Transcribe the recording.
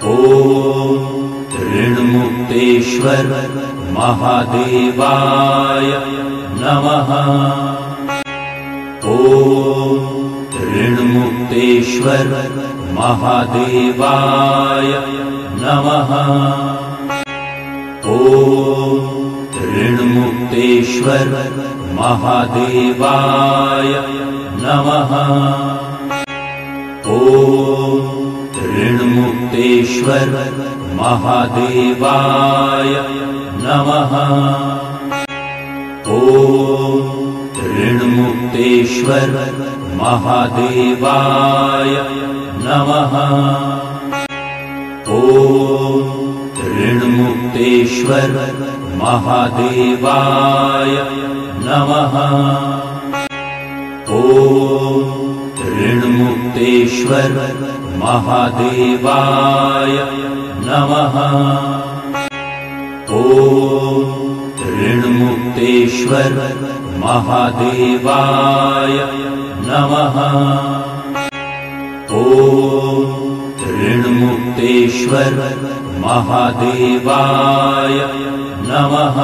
ॐ ऋणमुक्तेश्वर महादेवाय नमः। ॐ ऋणमुक्तेश्वर महादेवाय नमः। ॐ ऋणमुक्तेश्वर महादेवाय नमः। ॐ ऋणमुक्तेश्वर महादेवाय नमः। ॐ ऋणमुक्तेश्वर महादेवाय नमः। ॐ ऋणमुक्तेश्वर महादेवाय नमः। ॐ ऋणमुक्तेश्वर महादेवाय नमः। ॐ ऋणमुक्तेश्वर महादेवाय नमः। ॐ ऋणमुक्तेश्वर महादेवाय नमः।